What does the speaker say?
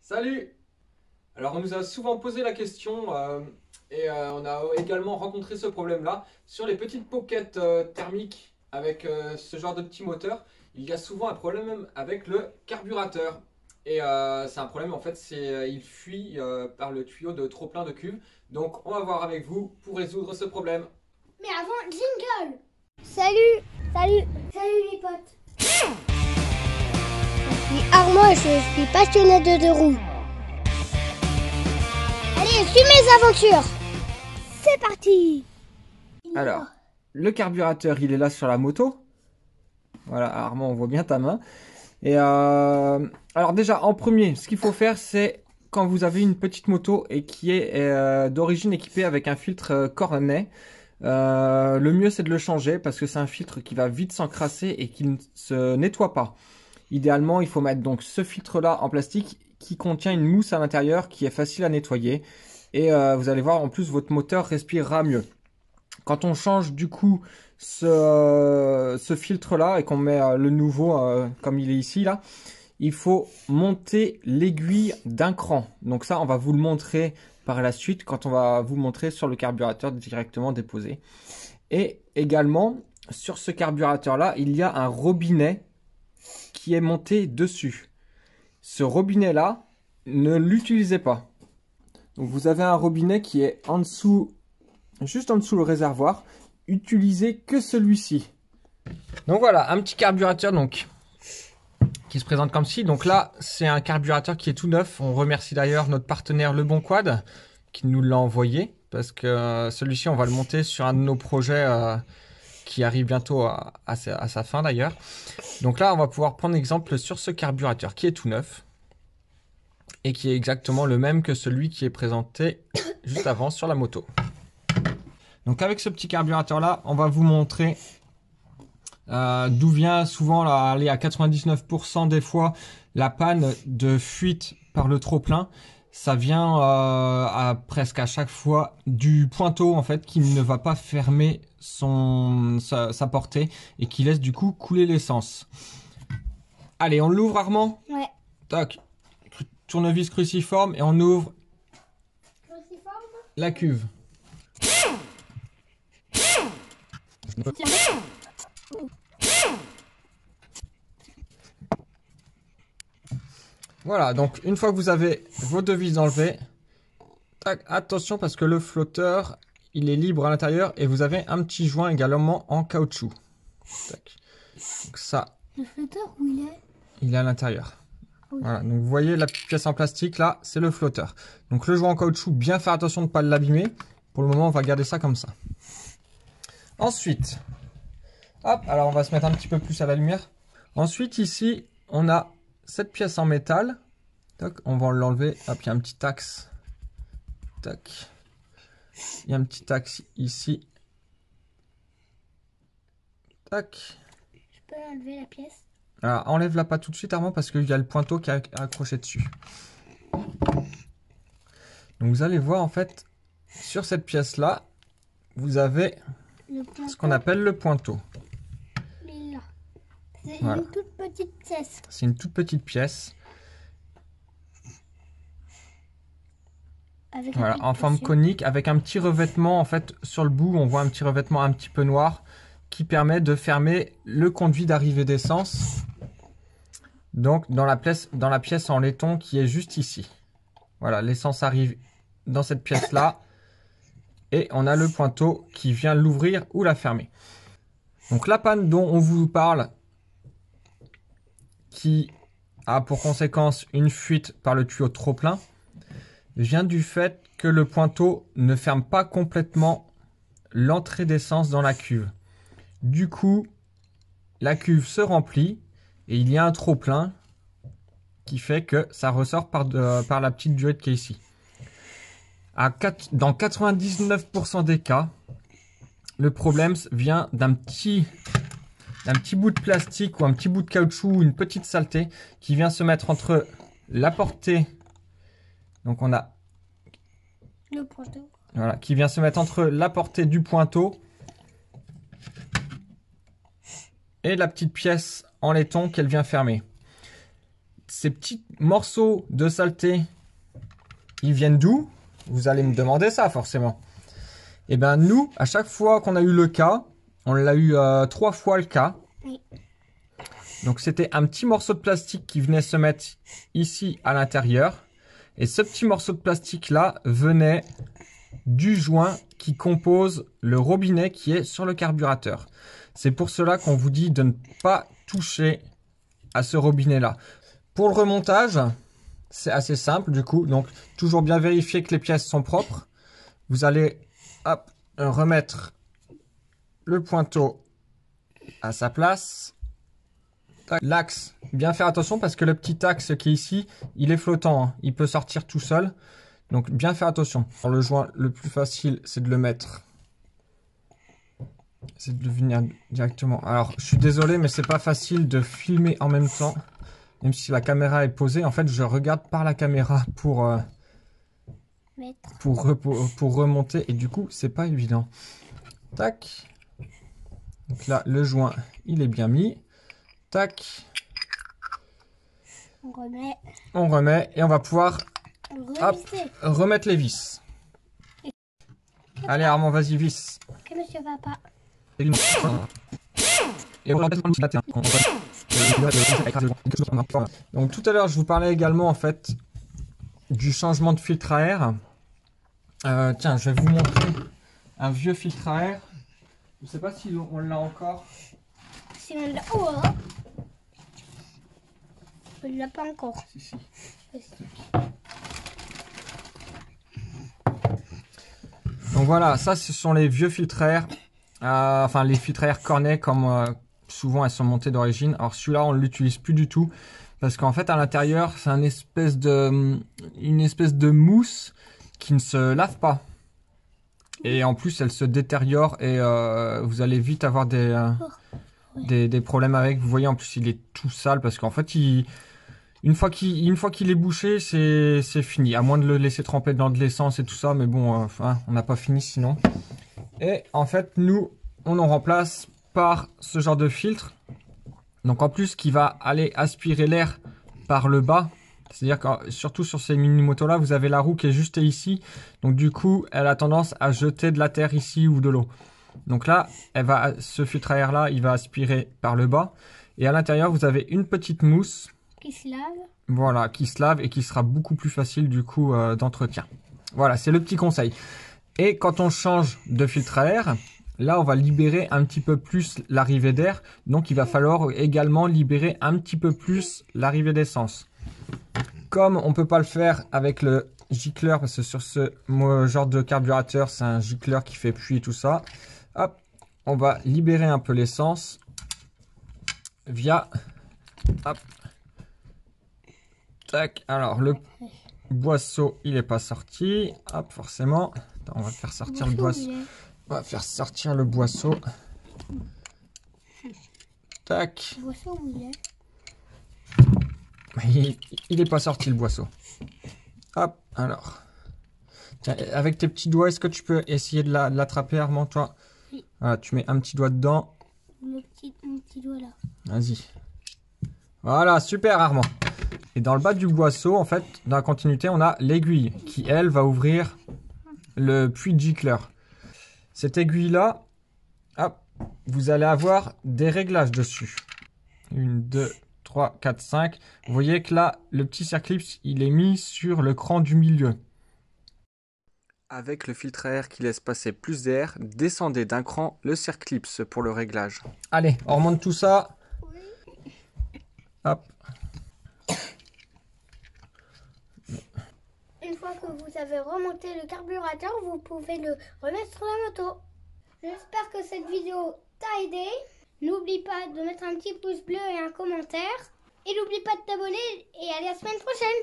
Salut! Alors on nous a souvent posé la question on a également rencontré ce problème-là. Sur les petites pockets thermiques avec ce genre de petit moteur, il y a souvent un problème avec le carburateur. C'est un problème en fait, il fuit par le tuyau de trop plein de cuve. Donc on va voir avec vous pour résoudre ce problème. Mais avant, jingle! Salut! Salut! Salut les potes! Je suis Armand et je suis passionné de deux roues. Allez, suis mes aventures! C'est parti! Alors, le carburateur il est là sur la moto. Voilà, Armand, on voit bien ta main. Alors déjà, en premier, ce qu'il faut faire, c'est quand vous avez une petite moto et qui est d'origine équipée avec un filtre Cornet, le mieux c'est de le changer parce que c'est un filtre qui va vite s'encrasser et qui ne se nettoie pas. Idéalement, il faut mettre donc ce filtre-là en plastique qui contient une mousse à l'intérieur qui est facile à nettoyer. Vous allez voir, en plus, votre moteur respirera mieux. Quand on change du coup ce filtre-là et qu'on met le nouveau comme il est ici là, il faut monter l'aiguille d'un cran. Donc ça, on va vous le montrer par la suite quand on va vous montrer sur le carburateur directement déposé. Et également, sur ce carburateur-là, il y a un robinet qui est monté dessus. Ce robinet-là, ne l'utilisez pas. Donc vous avez un robinet qui est en dessous, juste en dessous le réservoir. Utilisez que celui-ci. Donc voilà, un petit carburateur donc qui se présente comme ci. Donc là, c'est un carburateur qui est tout neuf. On remercie d'ailleurs notre partenaire Le Bon Quad qui nous l'a envoyé parce que celui-ci, on va le monter sur un de nos projets qui arrive bientôt à sa fin d'ailleurs. Donc là, on va pouvoir prendre exemple sur ce carburateur qui est tout neuf et qui est exactement le même que celui qui est présenté juste avant sur la moto. Donc avec ce petit carburateur là, on va vous montrer d'où vient souvent, aller à 99% des fois, la panne de fuite par le trop-plein. Ça vient presque à chaque fois du pointeau en fait qui ne va pas fermer sa portée et qui laisse du coup couler l'essence. Allez, on l'ouvre Armand? Ouais. Tac. Tournevis cruciforme et on ouvre la cuve. Voilà, donc une fois que vous avez vos deux vis enlevées, tac, attention parce que le flotteur, il est libre à l'intérieur et vous avez un petit joint également en caoutchouc. Tac. Donc ça, Le flotteur, où il est? il est à l'intérieur. Oui. Voilà, donc vous voyez la petite pièce en plastique là, c'est le flotteur. Donc le joint en caoutchouc, bien faire attention de ne pas l'abîmer. Pour le moment, on va garder ça comme ça. Ensuite, hop, alors on va se mettre un petit peu plus à la lumière. Ensuite, ici, on a cette pièce en métal. Tac, on va l'enlever. Hop, il y a un petit axe. Tac. Il y a un petit axe ici. Tac. Je peux enlever la pièce? Alors, enlève-la pas tout de suite, Armand, parce qu'il y a le pointeau qui est accroché dessus. Donc, vous allez voir, en fait, sur cette pièce-là, vous avez ce qu'on appelle le pointeau. Il est là. C'est Voilà. une toute petite pièce. C'est une toute petite pièce. Avec Voilà, en forme conique, avec un petit revêtement, en fait, sur le bout, on voit un petit revêtement un petit peu noir qui permet de fermer le conduit d'arrivée d'essence. Donc, dans la pièce en laiton qui est juste ici. Voilà, l'essence arrive dans cette pièce-là. Et on a le pointeau qui vient l'ouvrir ou la fermer. Donc, la panne dont on vous parle, qui a pour conséquence une fuite par le tuyau trop plein, vient du fait que le pointeau ne ferme pas complètement l'entrée d'essence dans la cuve. Du coup, la cuve se remplit et il y a un trop plein qui fait que ça ressort par la petite durite qui est ici. Dans 99% des cas, le problème vient d'un petit bout de plastique ou un petit bout de caoutchouc ou une petite saleté qui vient se mettre entre la portée. Donc on a le pointeau. Voilà, qui vient se mettre entre la portée du pointeau et la petite pièce en laiton qu'elle vient fermer. ces petits morceaux de saleté, ils viennent d'où? Vous allez me demander ça forcément. Et bien nous, à chaque fois qu'on a eu le cas, on l'a eu 3 fois le cas. Oui. Donc c'était un petit morceau de plastique qui venait se mettre ici à l'intérieur. Et ce petit morceau de plastique là venait du joint qui compose le robinet qui est sur le carburateur. C'est pour cela qu'on vous dit de ne pas toucher à ce robinet là. Pour le remontage, c'est assez simple du coup. Donc toujours bien vérifier que les pièces sont propres. Vous allez hop, remettre le pointeau à sa place. L'axe, bien faire attention parce que le petit axe qui est ici, il est flottant, hein. Il peut sortir tout seul. Donc bien faire attention. Alors, le joint le plus facile, c'est de le mettre. C'est de venir directement. Alors je suis désolé, mais c'est pas facile de filmer en même temps. Même si la caméra est posée, en fait je regarde par la caméra pour remonter. Et du coup, c'est pas évident. Tac. Donc là, le joint, il est bien mis. Tac. On remet. On remet et on va pouvoir hop, remettre les vis. Allez Armand, vas-y, vis. Ok, monsieur papa. Donc tout à l'heure, je vous parlais également en fait du changement de filtre à air. Tiens, je vais vous montrer un vieux filtre à air. Je ne sais pas si on l'a encore. Si on l'a. Oh, hein. On ne l'a pas encore. Si, si. Donc voilà, ça ce sont les vieux filtres à air. Enfin les filtres à air Cornet comme souvent elles sont montées d'origine. Alors celui-là on ne l'utilise plus du tout. Parce qu'en fait à l'intérieur c'est une espèce de mousse qui ne se lave pas. Et en plus elle se détériore et vous allez vite avoir des problèmes avec. Vous voyez en plus il est tout sale parce qu'en fait une fois qu'il est bouché c'est fini. À moins de le laisser tremper dans de l'essence et tout ça. Mais bon on n'a pas fini sinon. Et en fait nous on en remplace par ce genre de filtre. Donc en plus qui va aller aspirer l'air par le bas. C'est-à-dire que surtout sur ces mini-motos là, vous avez la roue qui est juste ici. Donc du coup, elle a tendance à jeter de la terre ici ou de l'eau. Donc là, ce filtre à air là, il va aspirer par le bas. Et à l'intérieur, vous avez une petite mousse. Qui se lave. Voilà, qui se lave et qui sera beaucoup plus facile du coup d'entretien. Voilà, c'est le petit conseil. Et quand on change de filtre à air, là, on va libérer un petit peu plus l'arrivée d'air. Donc il va falloir également libérer un petit peu plus l'arrivée d'essence. Comme on ne peut pas le faire avec le gicleur, parce que sur ce genre de carburateur, c'est un gicleur qui fait pluie et tout ça. Hop, on va libérer un peu l'essence via... Hop. Tac, alors le boisseau, il n'est pas sorti. Hop, forcément. Attends, on va faire sortir le boisseau. On va faire sortir le boisseau. Tac. Le boisseau où il est? Il n'est pas sorti le boisseau. Hop, alors. Tiens, avec tes petits doigts, est-ce que tu peux essayer de l'attraper, Armand, toi? Oui. Voilà, tu mets un petit doigt dedans. Mon petit doigt là. Vas-y. Voilà, super, Armand. Et dans le bas du boisseau, en fait, dans la continuité, on a l'aiguille qui, elle, va ouvrir le puits de gicleur. Cette aiguille-là, hop, vous allez avoir des réglages dessus. 1, 2, 3, 4, 5. Vous voyez que là, le petit circlips, il est mis sur le cran du milieu. Avec le filtre à air qui laisse passer plus d'air, descendez d'un cran le circlips pour le réglage. Allez, on remonte tout ça. Oui. Hop. Une fois que vous avez remonté le carburateur, vous pouvez le remettre sur la moto. J'espère que cette vidéo t'a aidé. N'oublie pas de mettre un petit pouce bleu et un commentaire. Et n'oublie pas de t'abonner et à la semaine prochaine.